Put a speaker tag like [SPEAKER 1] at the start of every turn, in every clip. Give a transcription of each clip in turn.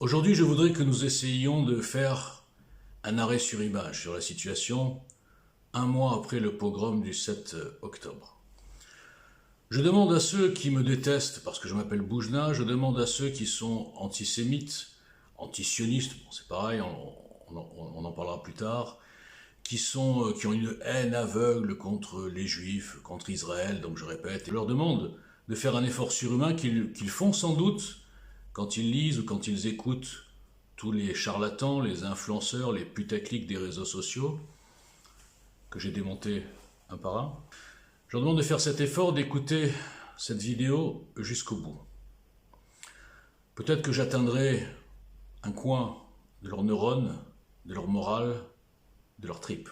[SPEAKER 1] Aujourd'hui, je voudrais que nous essayions de faire un arrêt sur image sur la situation un mois après le pogrom du 7 octobre. Je demande à ceux qui me détestent parce que je m'appelle Boujna, je demande à ceux qui sont antisémites, antisionistes, bon, c'est pareil, on en parlera plus tard, qui ont une haine aveugle contre les Juifs, contre Israël, donc je répète, et je leur demande de faire un effort surhumain qu'ils font sans doute quand ils lisent ou quand ils écoutent tous les charlatans, les influenceurs, les putaclics des réseaux sociaux, que j'ai démontés un par un. Je leur demande de faire cet effort, d'écouter cette vidéo jusqu'au bout. Peut-être que j'atteindrai un coin de leurs neurones, de leur morale, de leurs tripes.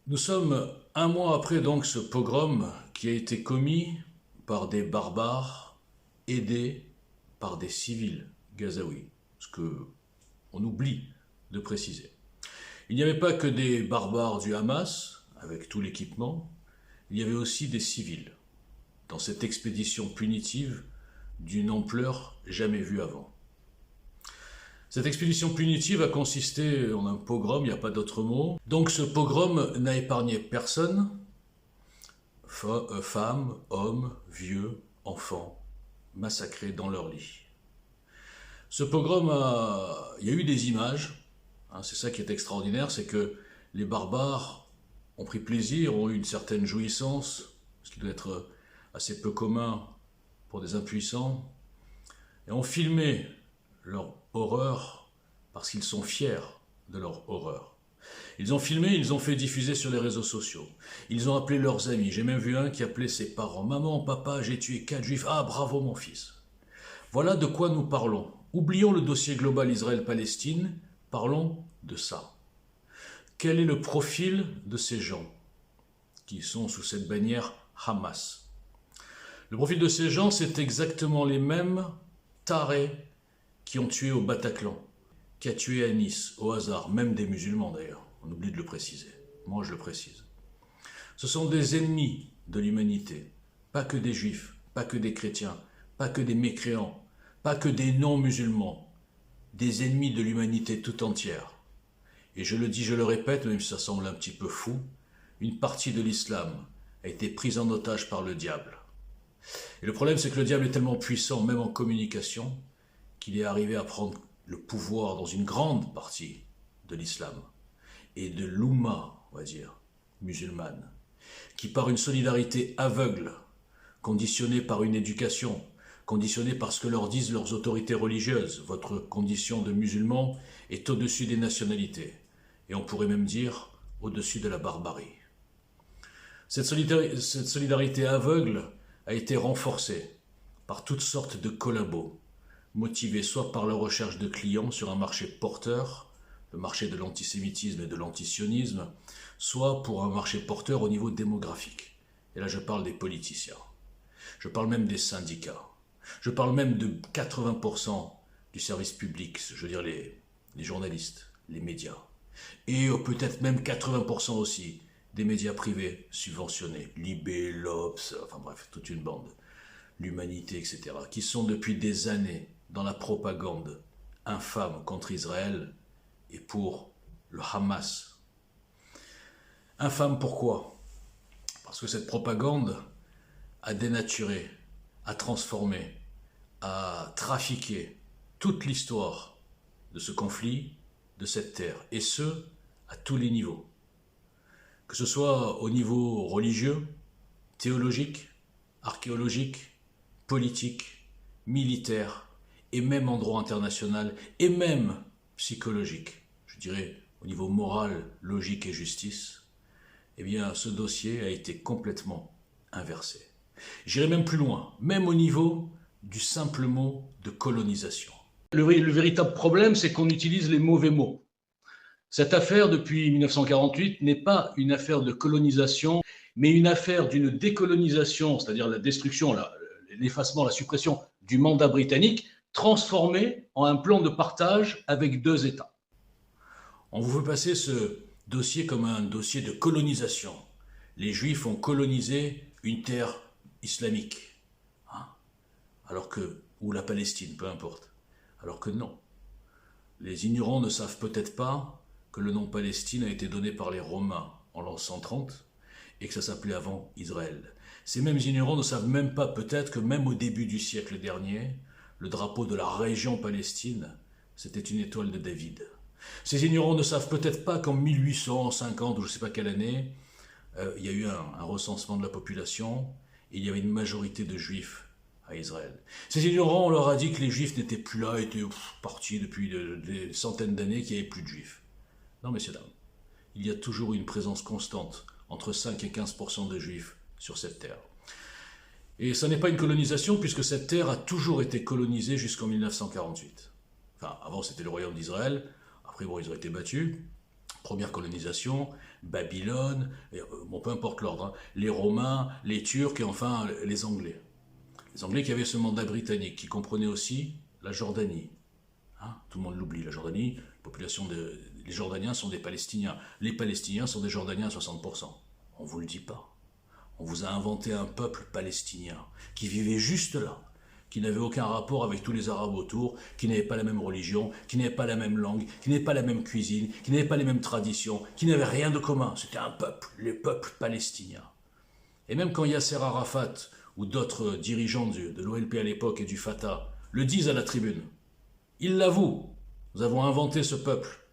[SPEAKER 1] Nous sommes un mois après donc ce pogrom qui a été commis par des barbares aidés par des civils gazaouis, ce qu'on oublie de préciser. Il n'y avait pas que des barbares du Hamas, avec tout l'équipement, il y avait aussi des civils, dans cette expédition punitive d'une ampleur jamais vue avant. Cette expédition punitive a consisté en un pogrom, il n'y a pas d'autre mot. Donc ce pogrom n'a épargné personne, femmes, hommes, vieux, enfants, massacrés dans leur lit. Ce pogrom, il y a eu des images, hein, c'est ça qui est extraordinaire, c'est que les barbares ont pris plaisir, ont eu une certaine jouissance, ce qui doit être assez peu commun pour des impuissants, et ont filmé leur horreur parce qu'ils sont fiers de leur horreur. Ils ont filmé, ils ont fait diffuser sur les réseaux sociaux. Ils ont appelé leurs amis. J'ai même vu un qui appelait ses parents. Maman, papa, j'ai tué 4 juifs. Ah, bravo mon fils. Voilà de quoi nous parlons. Oublions le dossier global Israël-Palestine. Parlons de ça. Quel est le profil de ces gens qui sont sous cette bannière Hamas? Le profil de ces gens, c'est exactement les mêmes tarés qui ont tué au Bataclan, qui a tué à Nice, au hasard, même des musulmans d'ailleurs, on oublie de le préciser, moi je le précise. Ce sont des ennemis de l'humanité, pas que des juifs, pas que des chrétiens, pas que des mécréants, pas que des non-musulmans, des ennemis de l'humanité tout entière. Et je le dis, je le répète, même si ça semble un petit peu fou, une partie de l'islam a été prise en otage par le diable. Et le problème, c'est que le diable est tellement puissant, même en communication, qu'il est arrivé à prendre le pouvoir dans une grande partie de l'islam et de l'oumma, on va dire, musulmane, qui par une solidarité aveugle, conditionnée par une éducation, conditionnée par ce que leur disent leurs autorités religieuses, votre condition de musulman est au-dessus des nationalités, et on pourrait même dire au-dessus de la barbarie. Cette solidarité aveugle a été renforcée par toutes sortes de collabos, motivés soit par la recherche de clients sur un marché porteur, le marché de l'antisémitisme et de l'antisionisme, soit pour un marché porteur au niveau démographique. Et là je parle des politiciens, je parle même des syndicats, je parle même de 80% du service public, je veux dire les journalistes, les médias, et peut-être même 80% aussi des médias privés subventionnés, Libé, l'Obs, enfin bref, toute une bande, l'Humanité, etc., qui sont depuis des années dans la propagande infâme contre Israël et pour le Hamas. Infâme pourquoi? Parce que cette propagande a dénaturé, a transformé, a trafiqué toute l'histoire de ce conflit, de cette terre, et ce, à tous les niveaux. Que ce soit au niveau religieux, théologique, archéologique, politique, militaire, et même en droit international, et même psychologique, je dirais au niveau moral, logique et justice, eh bien ce dossier a été complètement inversé. J'irai même plus loin, même au niveau du simple mot de colonisation. Le véritable problème, c'est qu'on utilise les mauvais mots. Cette affaire, depuis 1948, n'est pas une affaire de colonisation, mais une affaire d'une décolonisation, c'est-à-dire la destruction, l'effacement, la suppression du mandat britannique, transformé en un plan de partage avec 2 États. On vous veut passer ce dossier comme un dossier de colonisation. Les Juifs ont colonisé une terre islamique. Alors que ou la Palestine, peu importe. Alors que non. Les ignorants ne savent peut-être pas que le nom Palestine a été donné par les Romains en l'an 130 et que ça s'appelait avant Israël. Ces mêmes ignorants ne savent même pas peut-être que même au début du siècle dernier, le drapeau de la région Palestine, c'était une étoile de David. Ces ignorants ne savent peut-être pas qu'en 1850, ou je ne sais pas quelle année, il y a eu un recensement de la population et il y avait une majorité de juifs à Israël. Ces ignorants, on leur a dit que les juifs n'étaient plus là, étaient partis depuis des centaines d'années, qu'il n'y avait plus de juifs. Non, messieurs, dames, il y a toujours une présence constante entre 5 et 15% de juifs sur cette terre. Et ça n'est pas une colonisation puisque cette terre a toujours été colonisée jusqu'en 1948. Enfin, avant c'était le royaume d'Israël, après bon, ils ont été battus. Première colonisation, Babylone, bon peu importe l'ordre, hein, les Romains, les Turcs et enfin les Anglais. Les Anglais qui avaient ce mandat britannique, qui comprenait aussi la Jordanie. Hein, tout le monde l'oublie, la Jordanie, les Jordaniens sont des Palestiniens. Les Palestiniens sont des Jordaniens à 60%. On ne vous le dit pas. On vous a inventé un peuple palestinien qui vivait juste là, qui n'avait aucun rapport avec tous les Arabes autour, qui n'avait pas la même religion, qui n'avait pas la même langue, qui n'avait pas la même cuisine, qui n'avait pas les mêmes traditions, qui n'avait rien de commun. C'était un peuple, les peuples palestiniens. Et même quand Yasser Arafat ou d'autres dirigeants de l'OLP à l'époque et du Fatah le disent à la tribune, ils l'avouent, nous avons inventé ce peuple.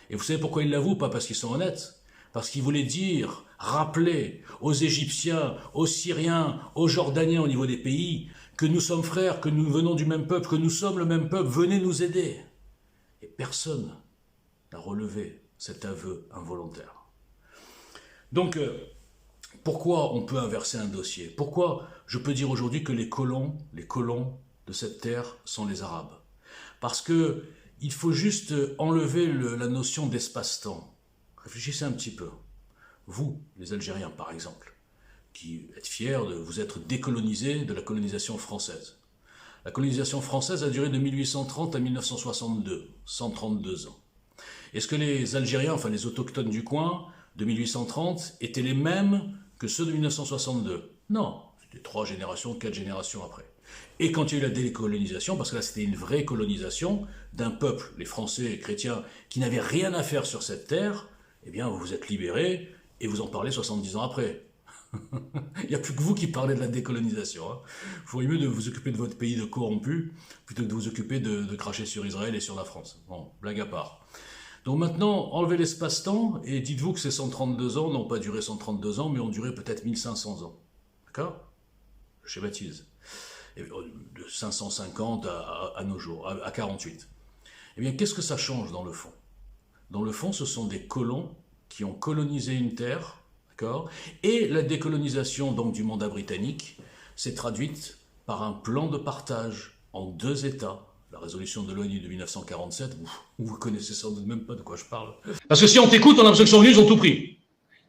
[SPEAKER 1] Et vous savez pourquoi ils l'avouent? Pas parce qu'ils sont honnêtes, parce qu'ils voulaient dire, rappeler aux Égyptiens, aux Syriens, aux Jordaniens au niveau des pays, que nous sommes frères, que nous venons du même peuple, que nous sommes le même peuple, venez nous aider. Et personne n'a relevé cet aveu involontaire. Donc, pourquoi on peut inverser un dossier? Pourquoi je peux dire aujourd'hui que les colons de cette terre sont les Arabes? Parce que il faut juste enlever la notion d'espace-temps. Réfléchissez un petit peu. Vous, les Algériens par exemple, qui êtes fiers de vous être décolonisés de la colonisation française. La colonisation française a duré de 1830 à 1962, 132 ans. Est-ce que les Algériens, enfin les autochtones du coin, de 1830, étaient les mêmes que ceux de 1962? Non, c'était 3 générations, 4 générations après. Et quand il y a eu la décolonisation, parce que là c'était une vraie colonisation d'un peuple, les Français chrétiens, qui n'avaient rien à faire sur cette terre, eh bien vous vous êtes libérés et vous en parlez 70 ans après. Il n'y a plus que vous qui parlez de la décolonisation. Hein. Il faudrait mieux de vous occuper de votre pays de corrompu plutôt que de vous occuper de cracher sur Israël et sur la France. Bon, blague à part. Donc maintenant, enlevez l'espace-temps et dites-vous que ces 132 ans n'ont pas duré 132 ans, mais ont duré peut-être 1500 ans. D'accord? Je schématise. De 550 à nos jours, à 48. Eh bien, qu'est-ce que ça change dans le fond? Dans le fond, ce sont des colons qui ont colonisé une terre, d'accord? Et la décolonisation donc du mandat britannique s'est traduite par un plan de partage en 2 États. La résolution de l'ONU de 1947, vous connaissez sans doute même pas de quoi je parle. Parce que si on t'écoute, on a l'impression qu'ils sont venus, ils ont tout pris.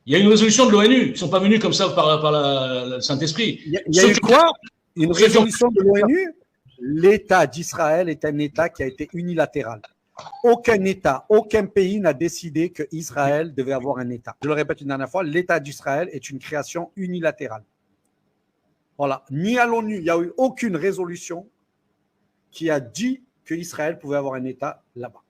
[SPEAKER 1] Il y a une résolution de l'ONU, ils ne sont pas venus comme ça par le Saint-Esprit.
[SPEAKER 2] Il y a eu quoi? Une résolution de l'ONU? L'État d'Israël est un État qui a été unilatéral. Aucun État, aucun pays n'a décidé qu'Israël devait avoir un État. Je le répète une dernière fois, l'État d'Israël est une création unilatérale. Voilà. Ni à l'ONU, il n'y a eu aucune résolution qui a dit qu'Israël pouvait avoir un État là-bas.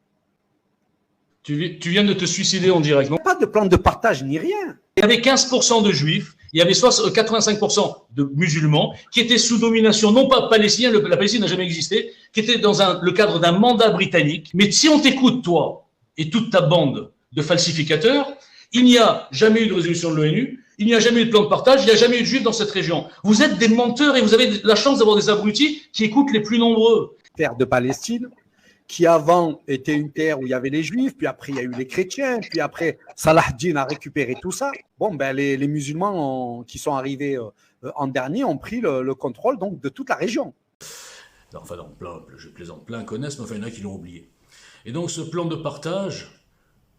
[SPEAKER 1] Tu viens de te suicider en direct, non?
[SPEAKER 2] Pas de plan de partage ni rien.
[SPEAKER 1] Il y avait 15% de juifs, il y avait 85% de musulmans qui étaient sous domination, non pas palestinienne, la Palestine n'a jamais existé, qui étaient dans le cadre d'un mandat britannique. Mais si on t'écoute, toi, et toute ta bande de falsificateurs, il n'y a jamais eu de résolution de l'ONU, il n'y a jamais eu de plan de partage, il n'y a jamais eu de juifs dans cette région. Vous êtes des menteurs et vous avez la chance d'avoir des abrutis qui écoutent les plus nombreux.
[SPEAKER 2] Terre de Palestine, qui avant était une terre où il y avait les juifs, puis après il y a eu les chrétiens, puis après Salah ad-Din a récupéré tout ça. Bon, ben les musulmans qui sont arrivés en dernier ont pris le contrôle donc de toute la région.
[SPEAKER 1] Enfin, non, je plaisante, plein connaissent, mais enfin, il y en a qui l'ont oublié. Et donc ce plan de partage,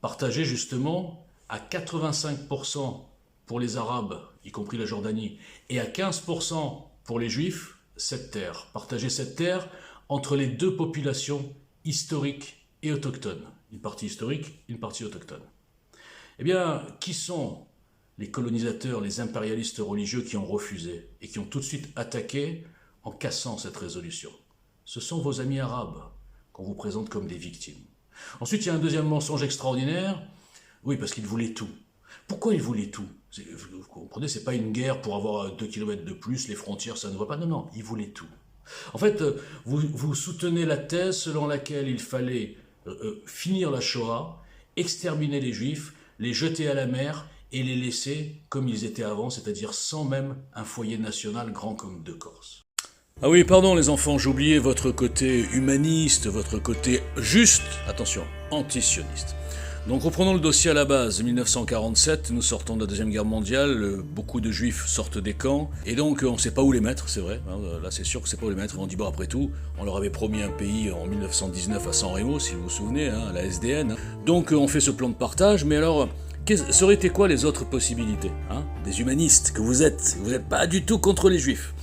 [SPEAKER 1] partagé justement à 85% pour les Arabes, y compris la Jordanie, et à 15% pour les Juifs, cette terre, partager cette terre entre les 2 populations historiques et autochtones. Une partie historique, une partie autochtone. Eh bien, qui sont les colonisateurs, les impérialistes religieux qui ont refusé et qui ont tout de suite attaqué en cassant cette résolution? ce sont vos amis arabes qu'on vous présente comme des victimes. Ensuite, il y a un deuxième mensonge extraordinaire. Oui, parce qu'ils voulaient tout. Pourquoi ils voulaient tout? Vous comprenez, c'est pas une guerre pour avoir 2 kilomètres de plus, les frontières, ça ne va pas. Non, non, ils voulaient tout. En fait, vous soutenez la thèse selon laquelle il fallait finir la Shoah, exterminer les Juifs, les jeter à la mer et les laisser comme ils étaient avant, c'est-à-dire sans même un foyer national grand comme de Corse. Ah oui, pardon les enfants, j'oubliais votre côté humaniste, votre côté juste, attention, antisioniste. Donc reprenons le dossier à la base, 1947, nous sortons de la Deuxième Guerre mondiale, beaucoup de Juifs sortent des camps, et donc on ne sait pas où les mettre, c'est vrai, là c'est sûr que c'est pas où les mettre, on dit bon après tout, on leur avait promis un pays en 1919 à San Remo, si vous vous souvenez, la SDN, donc on fait ce plan de partage, mais alors... ça aurait été quoi les autres possibilités, des humanistes que vous n'êtes pas du tout contre les Juifs.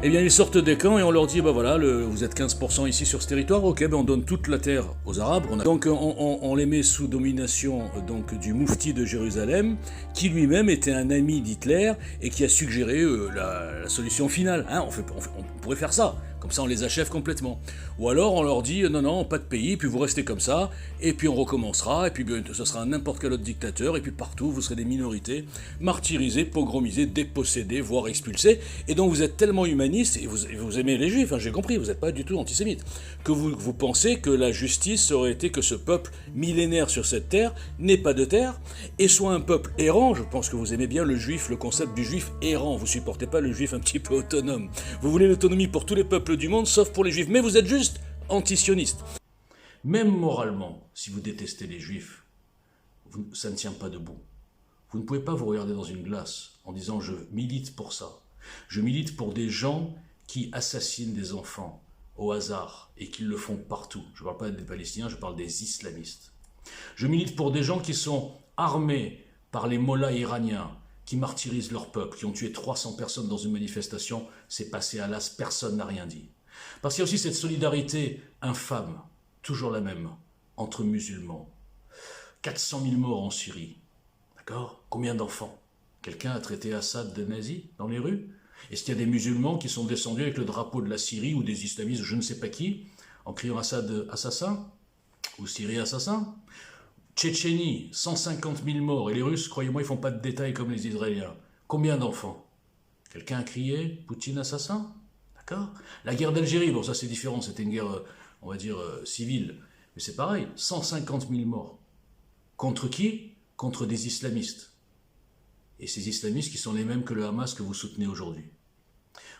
[SPEAKER 1] Eh bien, ils sortent des camps et on leur dit, bah voilà, vous êtes 15% ici sur ce territoire, ok, ben on donne toute la terre aux Arabes. Donc on les met sous domination donc, du moufti de Jérusalem, qui lui-même était un ami d'Hitler et qui a suggéré la solution finale. On pourrait faire ça, comme ça on les achève complètement. Ou alors on leur dit, non, non, pas de pays, puis vous restez comme ça, et puis on recommencera, et puis ce sera n'importe quel autre dictateur, et puis partout vous serez des minorités, martyrisées, pogromisées, dépossédées, voire expulsées, et donc vous êtes tellement humaniste, et vous aimez les Juifs, j'ai compris, vous n'êtes pas du tout antisémite, que vous pensez que la justice aurait été que ce peuple millénaire sur cette terre n'ait pas de terre, et soit un peuple errant. Je pense que vous aimez bien le juif, le concept du juif errant, vous supportez pas le juif un petit peu autonome. Vous voulez l'autonomie pour tous les peuples du monde, sauf pour les juifs, mais vous êtes juste antisioniste. Même moralement, si vous détestez les juifs, ça ne tient pas debout. Vous ne pouvez pas vous regarder dans une glace en disant « je milite pour ça ». Je milite pour des gens qui assassinent des enfants au hasard et qui le font partout. Je ne parle pas des Palestiniens, je parle des islamistes. Je milite pour des gens qui sont armés par les mollahs iraniens, qui martyrisent leur peuple, qui ont tué 300 personnes dans une manifestation. C'est passé à l'as, personne n'a rien dit. Parce qu'il y a aussi cette solidarité infâme, toujours la même, entre musulmans. 400 000 morts en Syrie. D'accord? Combien d'enfants? Quelqu'un a traité Assad de nazi dans les rues? Est-ce qu'il y a des musulmans qui sont descendus avec le drapeau de la Syrie ou des islamistes, je ne sais pas qui, en criant Assad assassin? Ou Syrie assassin? Tchétchénie, 150 000 morts. Et les Russes, croyez-moi, ils ne font pas de détails comme les Israéliens. Combien d'enfants? Quelqu'un a crié Poutine assassin? D'accord? La guerre d'Algérie, bon ça c'est différent, c'était une guerre, on va dire, civile. Mais c'est pareil, 150 000 morts. Contre qui? Contre des islamistes. Et ces islamistes qui sont les mêmes que le Hamas que vous soutenez aujourd'hui.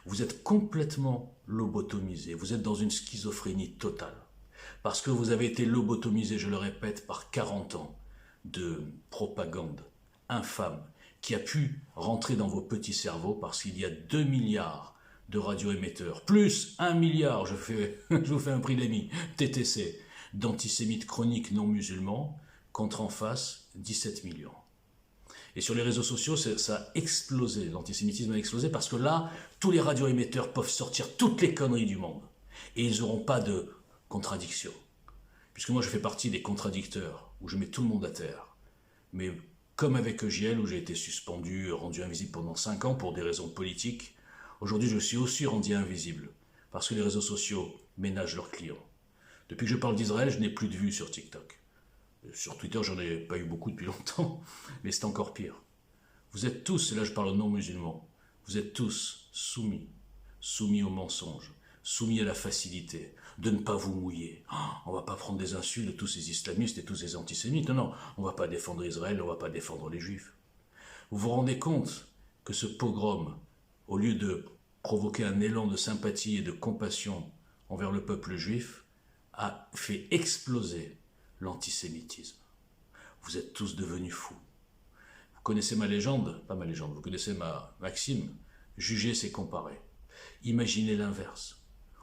[SPEAKER 1] Vous êtes complètement lobotomisés, vous êtes dans une schizophrénie totale. Parce que vous avez été lobotomisé, je le répète, par 40 ans de propagande infâme qui a pu rentrer dans vos petits cerveaux parce qu'il y a 2 milliards de radioémetteurs, plus 1 milliard, je vous fais un prix d'ami, TTC, d'antisémites chroniques non musulmans, contre en face 17 millions. Et sur les réseaux sociaux, ça a explosé, l'antisémitisme a explosé parce que là, tous les radioémetteurs peuvent sortir toutes les conneries du monde. Et ils n'auront pas de contradiction. Puisque moi je fais partie des contradicteurs, où je mets tout le monde à terre. Mais comme avec EGL, où j'ai été suspendu, rendu invisible pendant 5 ans pour des raisons politiques, aujourd'hui je suis aussi rendu invisible, parce que les réseaux sociaux ménagent leurs clients. Depuis que je parle d'Israël, je n'ai plus de vues sur TikTok. Sur Twitter, j'en ai pas eu beaucoup depuis longtemps, mais c'est encore pire. Vous êtes tous, et là je parle aux non-musulmans, vous êtes tous soumis au mensonge, soumis à la facilité, de ne pas vous mouiller. On ne va pas prendre des insultes de tous ces islamistes et tous ces antisémites. Non, non, on ne va pas défendre Israël, on ne va pas défendre les juifs. Vous vous rendez compte que ce pogrom, au lieu de provoquer un élan de sympathie et de compassion envers le peuple juif, a fait exploser l'antisémitisme. Vous êtes tous devenus fous. Vous connaissez ma légende, pas ma légende, vous connaissez ma maxime, juger c'est comparer. Imaginez l'inverse.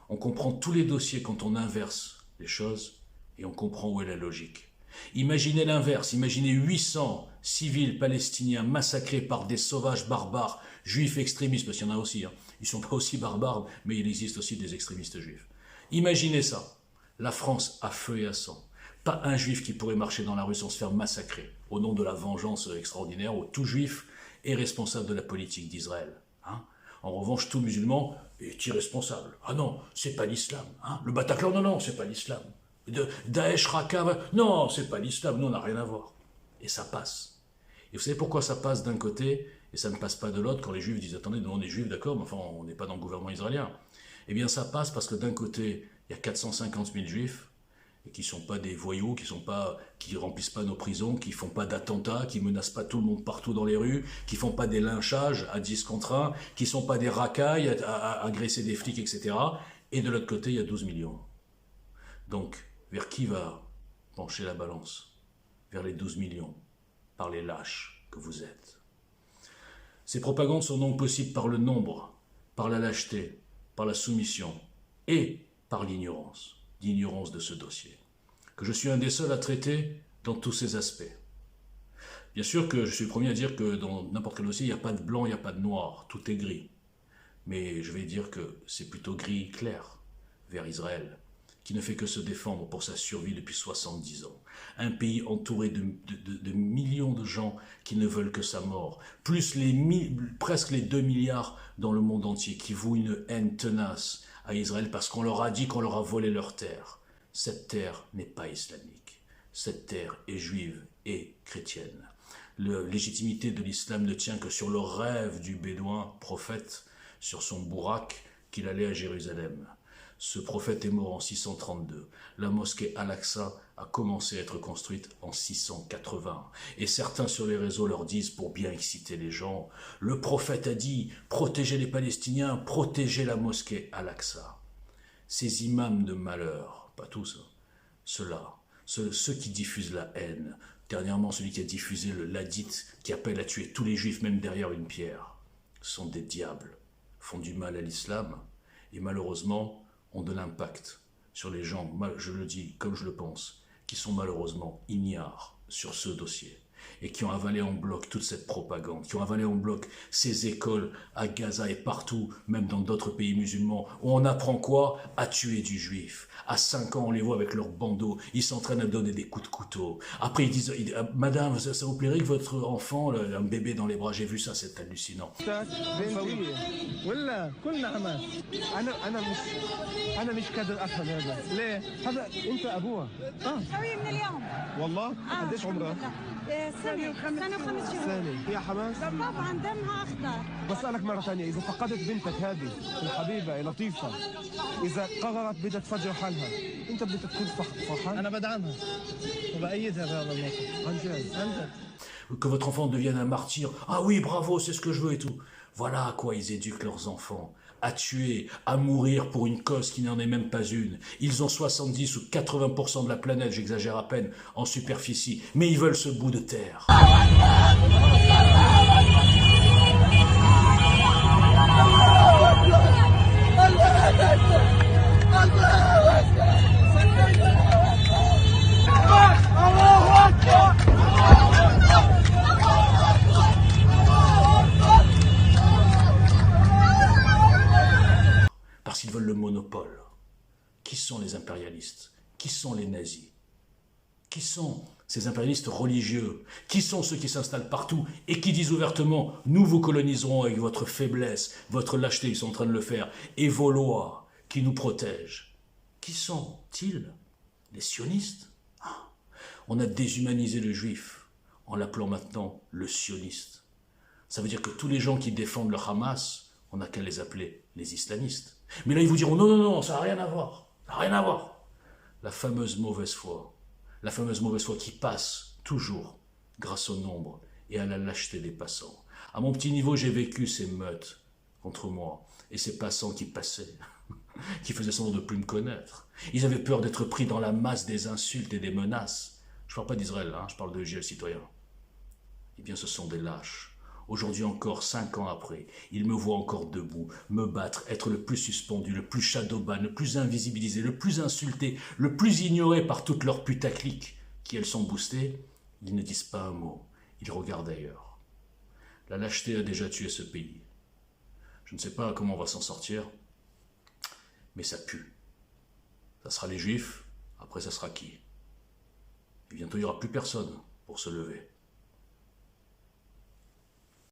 [SPEAKER 1] On comprend tous les dossiers quand on inverse les choses et on comprend où est la logique. Imaginez l'inverse, imaginez 800 civils palestiniens massacrés par des sauvages barbares, juifs extrémistes, parce qu'il y en a aussi, ils ne sont pas aussi barbares, mais il existe aussi des extrémistes juifs. Imaginez ça, la France à feu et à sang. Pas un juif qui pourrait marcher dans la rue sans se faire massacrer, au nom de la vengeance extraordinaire où tout juif est responsable de la politique d'Israël. En revanche, tout musulman est irresponsable. Ah non, c'est pas l'islam. Hein. Le Bataclan, non, non, c'est pas l'islam. Daesh, Raqqa, non, c'est pas l'islam, nous on n'a rien à voir. Et ça passe. Et vous savez pourquoi ça passe d'un côté et ça ne passe pas de l'autre quand les juifs disent attendez, nous on est juifs, d'accord, mais enfin on n'est pas dans le gouvernement israélien. Eh bien ça passe parce que d'un côté, il y a 450 000 juifs et qui ne sont pas des voyous, qui remplissent pas nos prisons, qui font pas d'attentats, qui menacent pas tout le monde partout dans les rues, qui font pas des lynchages à 10 contre 1, qui sont pas des racailles à agresser des flics, etc. Et de l'autre côté, il y a 12 millions. Donc, vers qui va pencher la balance? Vers les 12 millions, par les lâches que vous êtes. Ces propagandes sont donc possibles par le nombre, par la lâcheté, par la soumission et par l'ignorance de ce dossier, que je suis un des seuls à traiter dans tous ces aspects. Bien sûr que je suis le premier à dire que dans n'importe quel dossier, il n'y a pas de blanc, il n'y a pas de noir, tout est gris. Mais je vais dire que c'est plutôt gris clair vers Israël, qui ne fait que se défendre pour sa survie depuis 70 ans. Un pays entouré de millions de gens qui ne veulent que sa mort, plus presque les 2 milliards dans le monde entier qui vouent une haine tenace à Israël parce qu'on leur a dit qu'on leur a volé leur terre. Cette terre n'est pas islamique. Cette terre est juive et chrétienne. La légitimité de l'islam ne tient que sur le rêve du bédouin prophète, sur son bourak qu'il allait à Jérusalem. Ce prophète est mort en 632. La mosquée Al-Aqsa a commencé à être construite en 680. Et certains sur les réseaux leur disent, pour bien exciter les gens, le prophète a dit, protégez les Palestiniens, protégez la mosquée Al-Aqsa. Ces imams de malheur, pas tous, ceux-là, ceux qui diffusent la haine, dernièrement celui qui a diffusé le ladite, qui appelle à tuer tous les juifs, même derrière une pierre, sont des diables, font du mal à l'islam, et malheureusement, ont de l'impact sur les gens, je le dis comme je le pense, qui sont malheureusement ignares sur ce dossier et qui ont avalé en bloc toute cette propagande, qui ont avalé en bloc ces écoles à Gaza et partout, même dans d'autres pays musulmans, où on apprend quoi? À tuer du juif. À 5 ans, on les voit avec leurs bandeaux, ils s'entraînent à donner des coups de couteau. Après, ils disent, madame, ça vous plairait que votre enfant, un bébé dans les bras, j'ai vu ça, c'est hallucinant.
[SPEAKER 3] أنا مش قادر أفهم هذا ليه؟ هذا أنت أبوها
[SPEAKER 4] سوي من اليوم
[SPEAKER 3] والله؟ قديش عمرها؟
[SPEAKER 4] سنة وخمس شهور
[SPEAKER 3] سنة هي حماس؟
[SPEAKER 4] طبعا دمها أخضر
[SPEAKER 3] بسألك مرة ثانية إذا فقدت بنتك هذه الحبيبة لطيفة إذا قررت بدها تفجر حالها أنت بدك تكون فرحان؟ أنا بدعمها وبأيدها بهذا الموقف عن جد
[SPEAKER 1] Que votre enfant devienne un martyr. Ah oui, bravo, c'est ce que je veux et tout. Voilà à quoi ils éduquent leurs enfants. À tuer, à mourir pour une cause qui n'en est même pas une. Ils ont 70 ou 80% de la planète, j'exagère à peine, en superficie. Mais ils veulent ce bout de terre. Parce qu'ils veulent le monopole. Qui sont les impérialistes? Qui sont les nazis? Qui sont ces impérialistes religieux? Qui sont ceux qui s'installent partout et qui disent ouvertement « Nous vous coloniserons avec votre faiblesse, votre lâcheté, ils sont en train de le faire, et vos lois qui nous protègent ». Qui sont-ils? Les sionistes? On a déshumanisé le juif en l'appelant maintenant le sioniste. Ça veut dire que tous les gens qui défendent le Hamas, on n'a qu'à les appeler les islamistes. Mais là, ils vous diront non, non, non, ça n'a rien à voir. Ça n'a rien à voir. La fameuse mauvaise foi qui passe toujours grâce au nombre et à la lâcheté des passants. À mon petit niveau, j'ai vécu ces meutes contre moi et ces passants qui passaient, qui faisaient semblant de ne plus me connaître. Ils avaient peur d'être pris dans la masse des insultes et des menaces. Je ne parle pas d'Israël, hein, je parle de GL citoyen. Eh bien, ce sont des lâches. Aujourd'hui encore, 5 ans après, ils me voient encore debout, me battre, être le plus suspendu, le plus shadowban, le plus invisibilisé, le plus insulté, le plus ignoré par toutes leurs putaclics qui, elles, sont boostées. Ils ne disent pas un mot, ils regardent ailleurs. La lâcheté a déjà tué ce pays. Je ne sais pas comment on va s'en sortir, mais ça pue. Ça sera les Juifs, après ça sera qui? Et bientôt il n'y aura plus personne pour se lever.